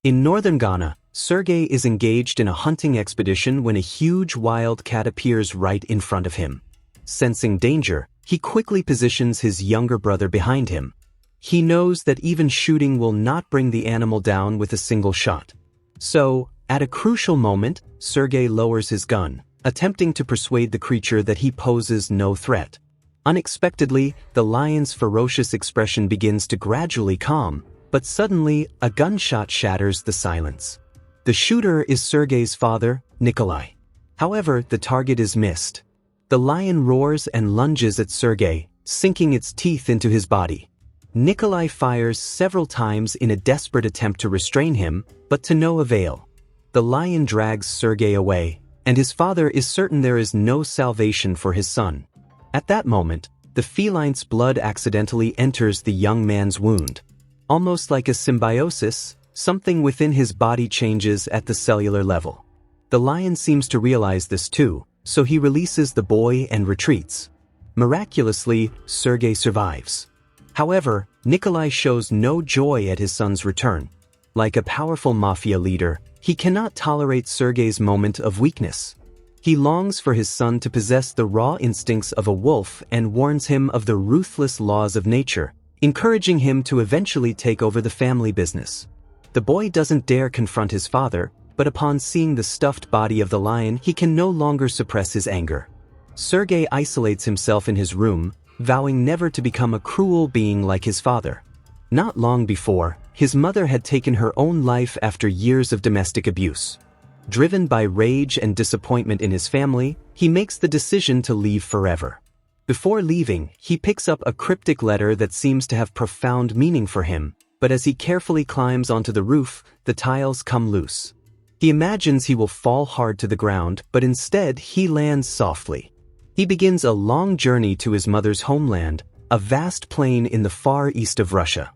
In northern Ghana, Sergey is engaged in a hunting expedition when a huge wild cat appears right in front of him. Sensing danger, he quickly positions his younger brother behind him. He knows that even shooting will not bring the animal down with a single shot. So, at a crucial moment, Sergey lowers his gun, attempting to persuade the creature that he poses no threat. Unexpectedly, the lion's ferocious expression begins to gradually calm, but suddenly, a gunshot shatters the silence. The shooter is Sergey's father, Nikolai. However, the target is missed. The lion roars and lunges at Sergey, sinking its teeth into his body. Nikolai fires several times in a desperate attempt to restrain him, but to no avail. The lion drags Sergey away, and his father is certain there is no salvation for his son. At that moment, the feline's blood accidentally enters the young man's wound. Almost like a symbiosis, something within his body changes at the cellular level. The lion seems to realize this too, so he releases the boy and retreats. Miraculously, Sergey survives. However, Nikolai shows no joy at his son's return. Like a powerful mafia leader, he cannot tolerate Sergey's moment of weakness. He longs for his son to possess the raw instincts of a wolf and warns him of the ruthless laws of nature, encouraging him to eventually take over the family business. The boy doesn't dare confront his father, but upon seeing the stuffed body of the lion, he can no longer suppress his anger. Sergey isolates himself in his room, vowing never to become a cruel being like his father. Not long before, his mother had taken her own life after years of domestic abuse. Driven by rage and disappointment in his family, he makes the decision to leave forever. Before leaving, he picks up a cryptic letter that seems to have profound meaning for him, but as he carefully climbs onto the roof, the tiles come loose. He imagines he will fall hard to the ground, but instead he lands softly. He begins a long journey to his mother's homeland, a vast plain in the far east of Russia.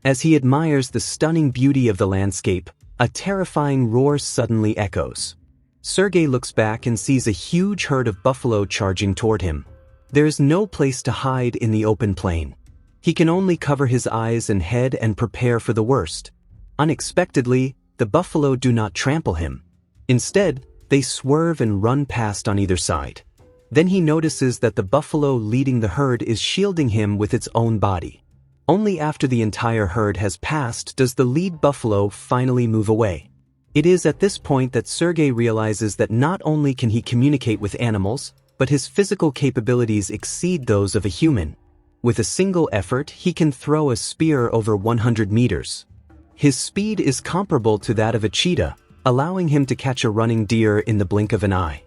As he admires the stunning beauty of the landscape, a terrifying roar suddenly echoes. Sergey looks back and sees a huge herd of buffalo charging toward him. There is no place to hide in the open plain. He can only cover his eyes and head and prepare for the worst. Unexpectedly, the buffalo do not trample him. Instead, they swerve and run past on either side. Then he notices that the buffalo leading the herd is shielding him with its own body. Only after the entire herd has passed does the lead buffalo finally move away. It is at this point that Sergey realizes that not only can he communicate with animals, but his physical capabilities exceed those of a human. With a single effort, he can throw a spear over 100 meters. His speed is comparable to that of a cheetah, allowing him to catch a running deer in the blink of an eye.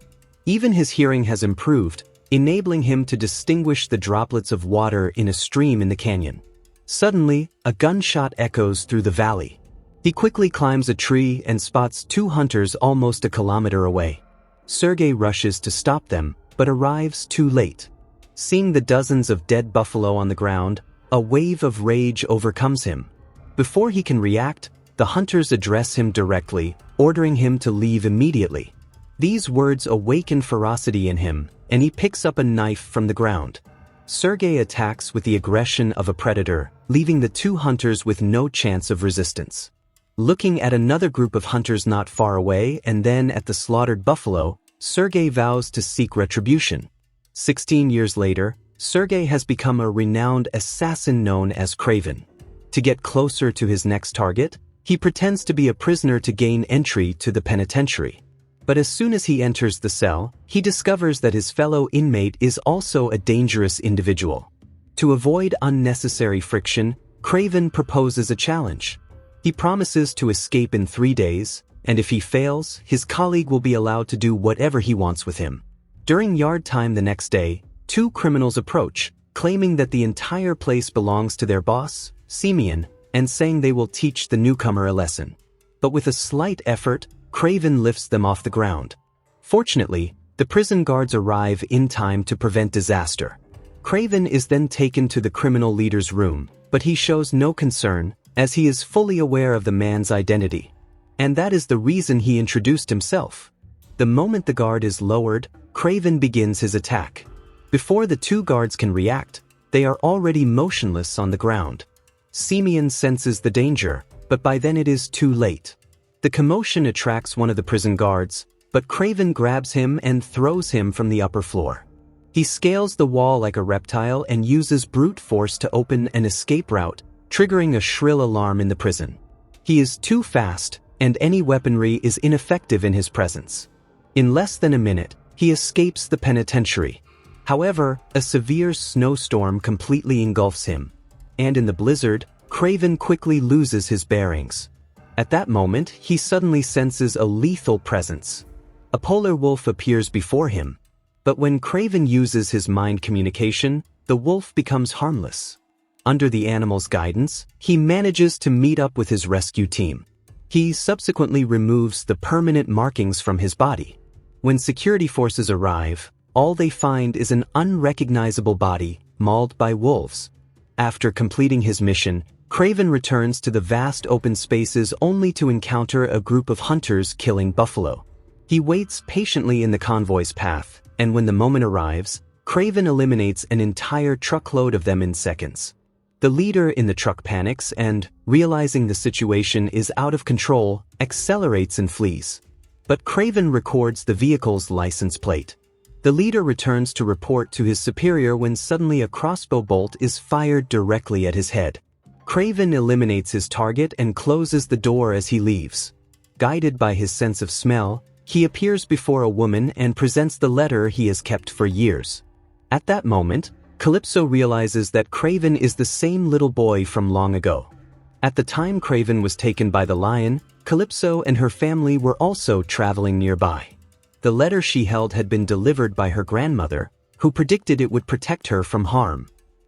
Even his hearing has improved, enabling him to distinguish the droplets of water in a stream in the canyon. Suddenly, a gunshot echoes through the valley. He quickly climbs a tree and spots two hunters almost a kilometer away. Sergey rushes to stop them, but arrives too late. Seeing the dozens of dead buffalo on the ground, a wave of rage overcomes him. Before he can react, the hunters address him directly, ordering him to leave immediately. These words awaken ferocity in him, and he picks up a knife from the ground. Sergey attacks with the aggression of a predator, leaving the two hunters with no chance of resistance. Looking at another group of hunters not far away and then at the slaughtered buffalo, Sergey vows to seek retribution. 16 years later, Sergey has become a renowned assassin known as Kraven. To get closer to his next target, he pretends to be a prisoner to gain entry to the penitentiary. But as soon as he enters the cell, he discovers that his fellow inmate is also a dangerous individual. To avoid unnecessary friction, Kraven proposes a challenge. He promises to escape in 3 days, and if he fails, his colleague will be allowed to do whatever he wants with him. During yard time the next day, two criminals approach, claiming that the entire place belongs to their boss, Simeon, and saying they will teach the newcomer a lesson. But with a slight effort, Kraven lifts them off the ground. Fortunately, the prison guards arrive in time to prevent disaster. Kraven is then taken to the criminal leader's room, but he shows no concern, as he is fully aware of the man's identity. And that is the reason he introduced himself. The moment the guard is lowered, Kraven begins his attack. Before the two guards can react, they are already motionless on the ground. Simeon senses the danger, but by then it is too late. The commotion attracts one of the prison guards, but Kraven grabs him and throws him from the upper floor. He scales the wall like a reptile and uses brute force to open an escape route, triggering a shrill alarm in the prison. He is too fast, and any weaponry is ineffective in his presence. In less than a minute, he escapes the penitentiary. However, a severe snowstorm completely engulfs him, and in the blizzard, Kraven quickly loses his bearings. At that moment, he suddenly senses a lethal presence. A polar wolf appears before him, but when Kraven uses his mind communication, the wolf becomes harmless. Under the animal's guidance, he manages to meet up with his rescue team. He subsequently removes the permanent markings from his body. When security forces arrive, all they find is an unrecognizable body mauled by wolves. After completing his mission, Kraven returns to the vast open spaces only to encounter a group of hunters killing buffalo. He waits patiently in the convoy's path, and when the moment arrives, Kraven eliminates an entire truckload of them in seconds. The leader in the truck panics and, realizing the situation is out of control, accelerates and flees. But Kraven records the vehicle's license plate. The leader returns to report to his superior when suddenly a crossbow bolt is fired directly at his head. Kraven eliminates his target and closes the door as he leaves. Guided by his sense of smell, he appears before a woman and presents the letter he has kept for years. At that moment, Calypso realizes that Kraven is the same little boy from long ago. At the time Kraven was taken by the lion, Calypso and her family were also traveling nearby. The letter she held had been delivered by her grandmother, who predicted it would protect her from harm.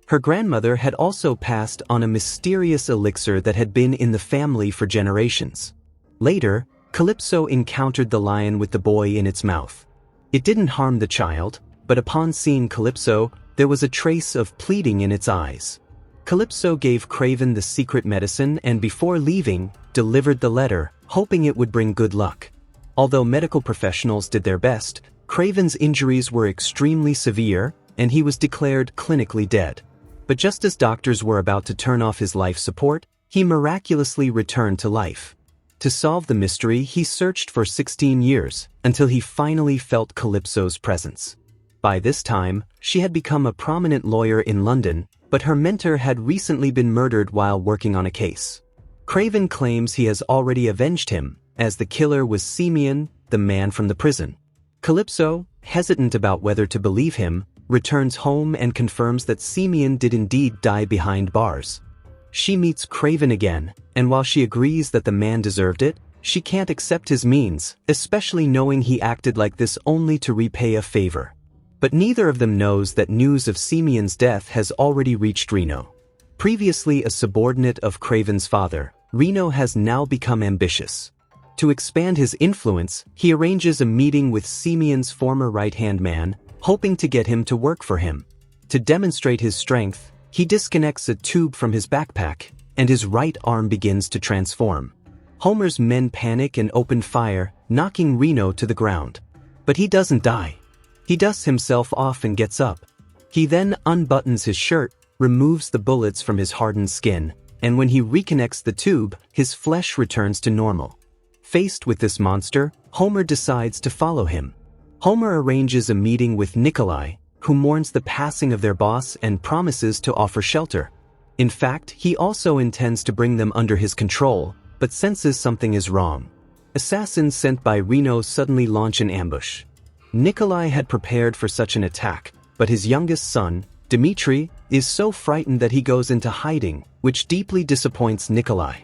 Her grandmother had also passed on a mysterious elixir that had been in the family for generations. Later, Calypso encountered the lion with the boy in its mouth. It didn't harm the child, but upon seeing Calypso, there was a trace of pleading in its eyes. Calypso gave Kraven the secret medicine and before leaving, delivered the letter, hoping it would bring good luck. Although medical professionals did their best, Kraven's injuries were extremely severe, and he was declared clinically dead. But just as doctors were about to turn off his life support, he miraculously returned to life. To solve the mystery, he searched for 16 years, until he finally felt Calypso's presence. By this time, she had become a prominent lawyer in London, but her mentor had recently been murdered while working on a case. Kraven claims he has already avenged him, as the killer was Simeon, the man from the prison. Calypso, hesitant about whether to believe him, returns home and confirms that Simeon did indeed die behind bars. She meets Kraven again, and while she agrees that the man deserved it, she can't accept his means, especially knowing he acted like this only to repay a favor. But neither of them knows that news of Simeon's death has already reached Reno. Previously a subordinate of Kraven's father, Reno has now become ambitious. To expand his influence, he arranges a meeting with Simeon's former right-hand man, hoping to get him to work for him. To demonstrate his strength, he disconnects a tube from his backpack, and his right arm begins to transform. Homer's men panic and open fire, knocking Reno to the ground. But he doesn't die. He dusts himself off and gets up. He then unbuttons his shirt, removes the bullets from his hardened skin, and when he reconnects the tube, his flesh returns to normal. Faced with this monster, Homer decides to follow him. Homer arranges a meeting with Nikolai, who mourns the passing of their boss and promises to offer shelter. In fact, he also intends to bring them under his control, but senses something is wrong. Assassins sent by Reno suddenly launch an ambush. Nikolai had prepared for such an attack, but his youngest son, Dmitri, is so frightened that he goes into hiding, which deeply disappoints Nikolai.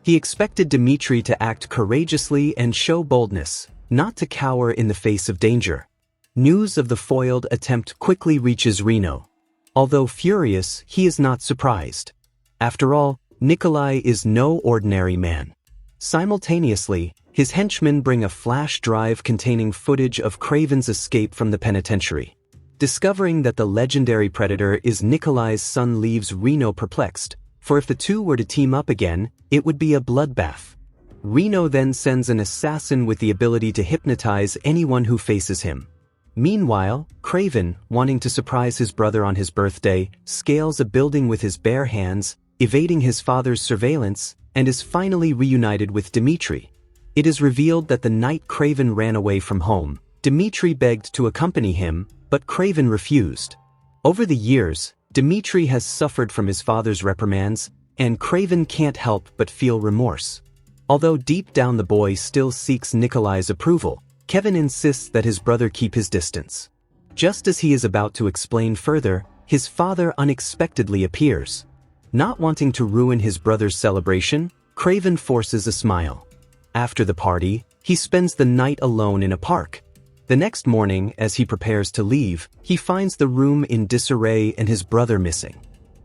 He expected Dmitri to act courageously and show boldness, not to cower in the face of danger. News of the foiled attempt quickly reaches Reno. Although furious, he is not surprised. After all, Nikolai is no ordinary man. Simultaneously, his henchmen bring a flash drive containing footage of Kraven's escape from the penitentiary. Discovering that the legendary predator is Nikolai's son leaves Reno perplexed, for if the two were to team up again, it would be a bloodbath. Reno then sends an assassin with the ability to hypnotize anyone who faces him. Meanwhile, Kraven, wanting to surprise his brother on his birthday, scales a building with his bare hands, evading his father's surveillance, and is finally reunited with Dmitri. It is revealed that the night Kraven ran away from home, Dmitri begged to accompany him, but Kraven refused. Over the years, Dmitri has suffered from his father's reprimands, and Kraven can't help but feel remorse. Although deep down the boy still seeks Nikolai's approval, Kevin insists that his brother keep his distance. Just as he is about to explain further, his father unexpectedly appears. Not wanting to ruin his brother's celebration, Kraven forces a smile. After the party, he spends the night alone in a park. The next morning, as he prepares to leave, he finds the room in disarray and his brother missing.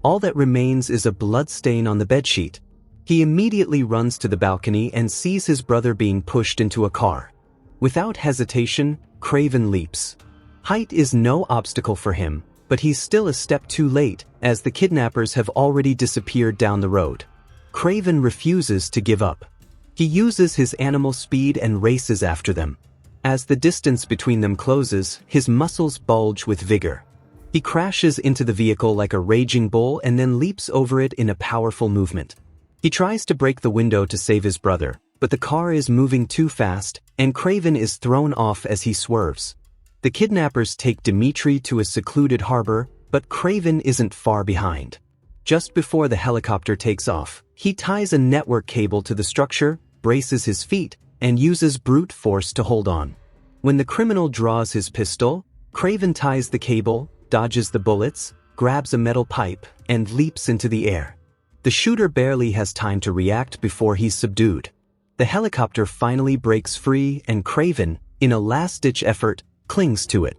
All that remains is a bloodstain on the bedsheet. He immediately runs to the balcony and sees his brother being pushed into a car. Without hesitation, Kraven leaps. Height is no obstacle for him, but he's still a step too late, as the kidnappers have already disappeared down the road. Kraven refuses to give up. He uses his animal speed and races after them. As the distance between them closes, his muscles bulge with vigor. He crashes into the vehicle like a raging bull and then leaps over it in a powerful movement. He tries to break the window to save his brother, but the car is moving too fast, and Kraven is thrown off as he swerves. The kidnappers take Dmitri to a secluded harbor, but Kraven isn't far behind. Just before the helicopter takes off, he ties a network cable to the structure, braces his feet, and uses brute force to hold on. When the criminal draws his pistol, Kraven ties the cable, dodges the bullets, grabs a metal pipe, and leaps into the air. The shooter barely has time to react before he's subdued. The helicopter finally breaks free and Kraven, in a last-ditch effort, clings to it.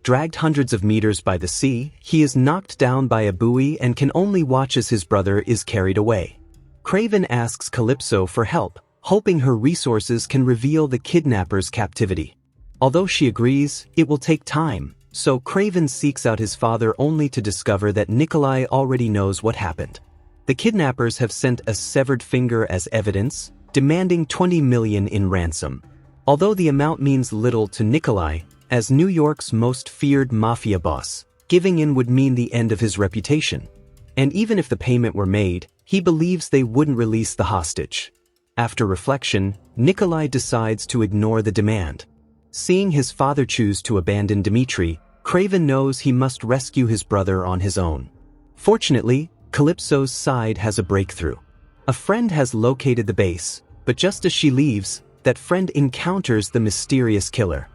Dragged hundreds of meters by the sea, he is knocked down by a buoy and can only watch as his brother is carried away. Kraven asks Calypso for help, hoping her resources can reveal the kidnapper's captivity. Although she agrees, it will take time, so Kraven seeks out his father only to discover that Nikolai already knows what happened. The kidnappers have sent a severed finger as evidence, demanding 20 million in ransom. Although the amount means little to Nikolai, as New York's most feared mafia boss, giving in would mean the end of his reputation. And even if the payment were made, he believes they wouldn't release the hostage. After reflection, Nikolai decides to ignore the demand. Seeing his father choose to abandon Dmitri, Kraven knows he must rescue his brother on his own. Fortunately, Calypso's side has a breakthrough. A friend has located the base, but just as she leaves, that friend encounters the mysterious killer.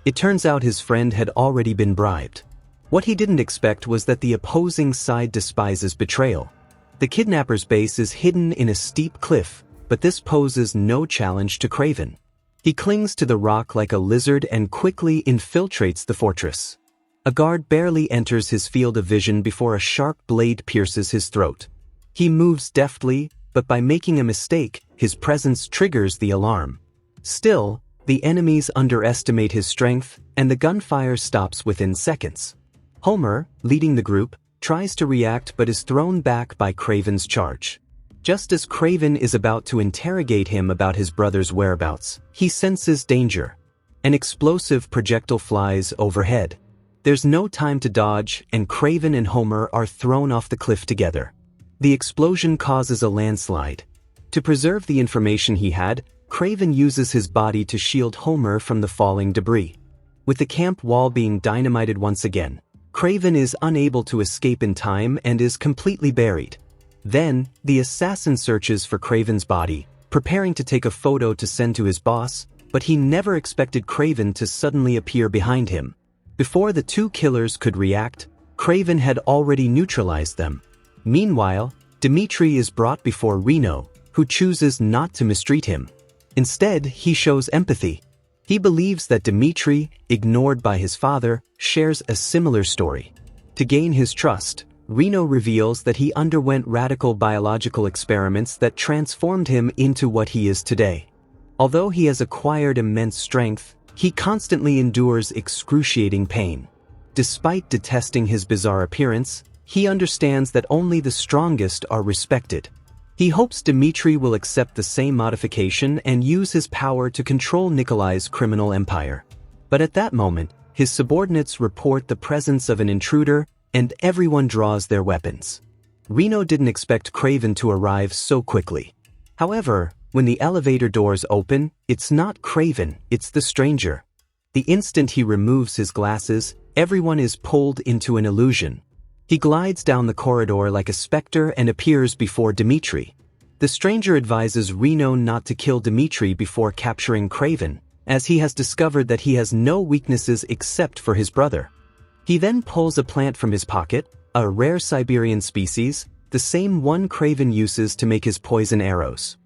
It turns out his friend had already been bribed. What he didn't expect was that the opposing side despises betrayal. The kidnapper's base is hidden in a steep cliff, but this poses no challenge to Kraven. He clings to the rock like a lizard and quickly infiltrates the fortress. A guard barely enters his field of vision before a sharp blade pierces his throat. He moves deftly, but by making a mistake, his presence triggers the alarm. Still, the enemies underestimate his strength, and the gunfire stops within seconds. Homer, leading the group, tries to react but is thrown back by Kraven's charge. Just as Kraven is about to interrogate him about his brother's whereabouts, he senses danger. An explosive projectile flies overhead. There's no time to dodge, and Kraven and Homer are thrown off the cliff together. The explosion causes a landslide. To preserve the information he had, Kraven uses his body to shield Homer from the falling debris. With the camp wall being dynamited once again, Kraven is unable to escape in time and is completely buried. Then, the assassin searches for Kraven's body, preparing to take a photo to send to his boss, but he never expected Kraven to suddenly appear behind him. Before the two killers could react, Kraven had already neutralized them. Meanwhile, Dmitri is brought before Reno, who chooses not to mistreat him. Instead, he shows empathy. He believes that Dmitri, ignored by his father, shares a similar story. To gain his trust, Reno reveals that he underwent radical biological experiments that transformed him into what he is today. Although he has acquired immense strength, he constantly endures excruciating pain. Despite detesting his bizarre appearance, he understands that only the strongest are respected. He hopes Dmitri will accept the same modification and use his power to control Nikolai's criminal empire. But at that moment, his subordinates report the presence of an intruder, and everyone draws their weapons. Reno didn't expect Kraven to arrive so quickly. However, When the elevator doors open, it's not Kraven, it's the stranger. The instant he removes his glasses, everyone is pulled into an illusion. He glides down the corridor like a specter and appears before Dmitri. The stranger advises Reno not to kill Dmitri before capturing Kraven, as he has discovered that he has no weaknesses except for his brother. He then pulls a plant from his pocket, a rare Siberian species, the same one Kraven uses to make his poison arrows.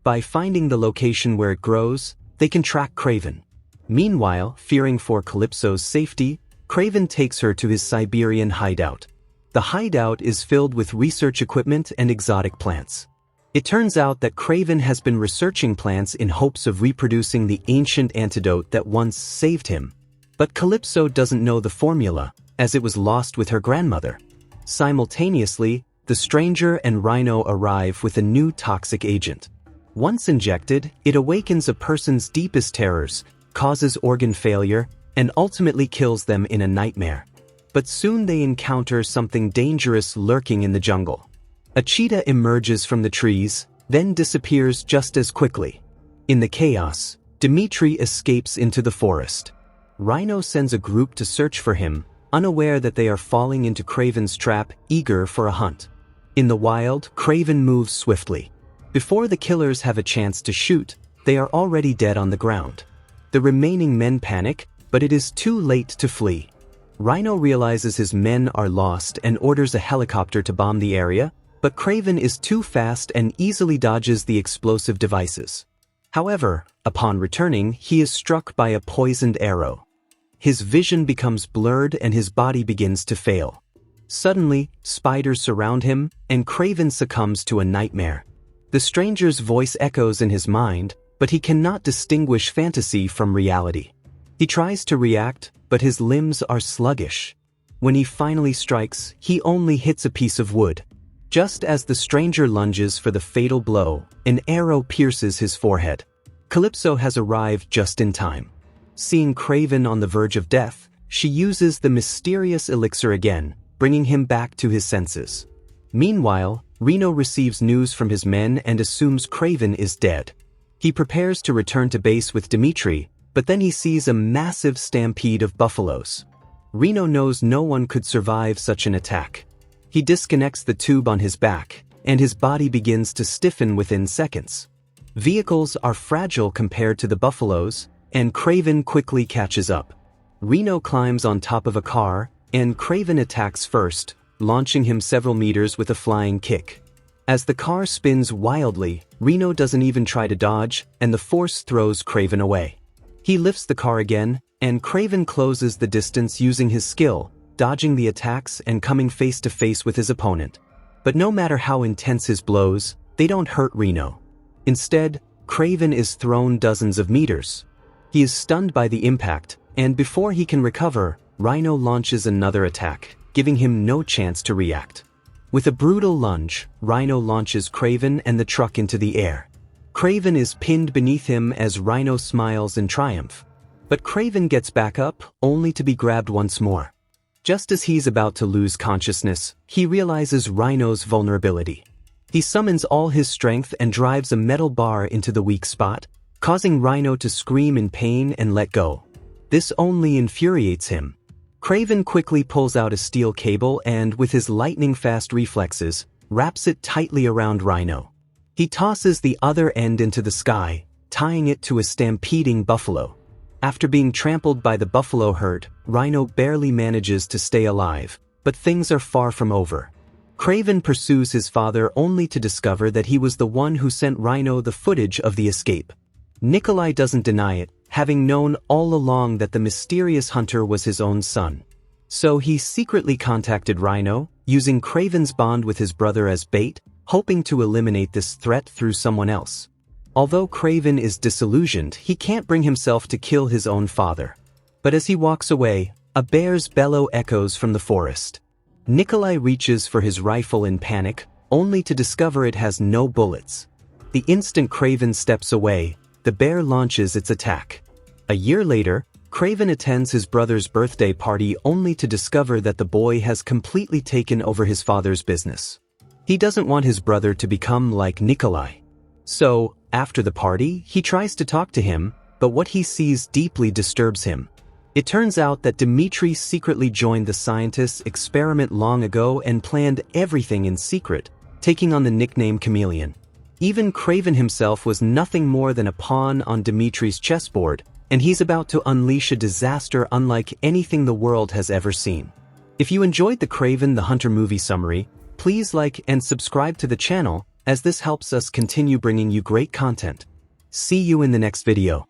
By finding the location where it grows, they can track Kraven. Meanwhile, fearing for Calypso's safety, Kraven takes her to his Siberian hideout. The hideout is filled with research equipment and exotic plants. It turns out that Kraven has been researching plants in hopes of reproducing the ancient antidote that once saved him. But Calypso doesn't know the formula, as it was lost with her grandmother. Simultaneously, the stranger and Rhino arrive with a new toxic agent. Once injected, it awakens a person's deepest terrors, causes organ failure, and ultimately kills them in a nightmare. But soon they encounter something dangerous lurking in the jungle. A cheetah emerges from the trees, then disappears just as quickly. In the chaos, Dmitri escapes into the forest. Rhino sends a group to search for him, unaware that they are falling into Kraven's trap, eager for a hunt. In the wild, Kraven moves swiftly. Before the killers have a chance to shoot, they are already dead on the ground. The remaining men panic, but it is too late to flee. Rhino realizes his men are lost and orders a helicopter to bomb the area, but Kraven is too fast and easily dodges the explosive devices. However, upon returning, he is struck by a poisoned arrow. His vision becomes blurred and his body begins to fail. Suddenly, spiders surround him, and Kraven succumbs to a nightmare. The stranger's voice echoes in his mind, but he cannot distinguish fantasy from reality. He tries to react, but his limbs are sluggish. When he finally strikes, he only hits a piece of wood. Just as the stranger lunges for the fatal blow, an arrow pierces his forehead. Calypso has arrived just in time. Seeing Kraven on the verge of death, she uses the mysterious elixir again, bringing him back to his senses. Meanwhile, Reno receives news from his men and assumes Kraven is dead. He prepares to return to base with Dmitri, but then he sees a massive stampede of buffaloes. Reno knows no one could survive such an attack. He disconnects the tube on his back, and his body begins to stiffen within seconds. Vehicles are fragile compared to the buffaloes, and Kraven quickly catches up. Reno climbs on top of a car, and Kraven attacks first, launching him several meters with a flying kick. As the car spins wildly, Reno doesn't even try to dodge, and the force throws Kraven away. He lifts the car again, and Kraven closes the distance using his skill, dodging the attacks and coming face to face with his opponent. But no matter how intense his blows, they don't hurt Reno. Instead, Kraven is thrown dozens of meters. He is stunned by the impact, and before he can recover, Rhino launches another attack, giving him no chance to react. With a brutal lunge, Rhino launches Kraven and the truck into the air. Kraven is pinned beneath him as Rhino smiles in triumph. But Kraven gets back up, only to be grabbed once more. Just as he's about to lose consciousness, he realizes Rhino's vulnerability. He summons all his strength and drives a metal bar into the weak spot, causing Rhino to scream in pain and let go. This only infuriates him. Kraven quickly pulls out a steel cable and, with his lightning-fast reflexes, wraps it tightly around Rhino. He tosses the other end into the sky, tying it to a stampeding buffalo. After being trampled by the buffalo herd, Rhino barely manages to stay alive, but things are far from over. Kraven pursues his father only to discover that he was the one who sent Rhino the footage of the escape. Nikolai doesn't deny it, having known all along that the mysterious hunter was his own son. So he secretly contacted Rhino, using Kraven's bond with his brother as bait, hoping to eliminate this threat through someone else. Although Kraven is disillusioned, he can't bring himself to kill his own father. But as he walks away, a bear's bellow echoes from the forest. Nikolai reaches for his rifle in panic, only to discover it has no bullets. The instant Kraven steps away, the bear launches its attack. A year later, Kraven attends his brother's birthday party only to discover that the boy has completely taken over his father's business. He doesn't want his brother to become like Nikolai. So, After the party, he tries to talk to him, but what he sees deeply disturbs him. It turns out that Dmitri secretly joined the scientists' experiment long ago and planned everything in secret, taking on the nickname Chameleon. Even Kraven himself was nothing more than a pawn on Dmitri's chessboard, and he's about to unleash a disaster unlike anything the world has ever seen. If you enjoyed the Kraven the Hunter movie summary, please like and subscribe to the channel, as this helps us continue bringing you great content. See you in the next video.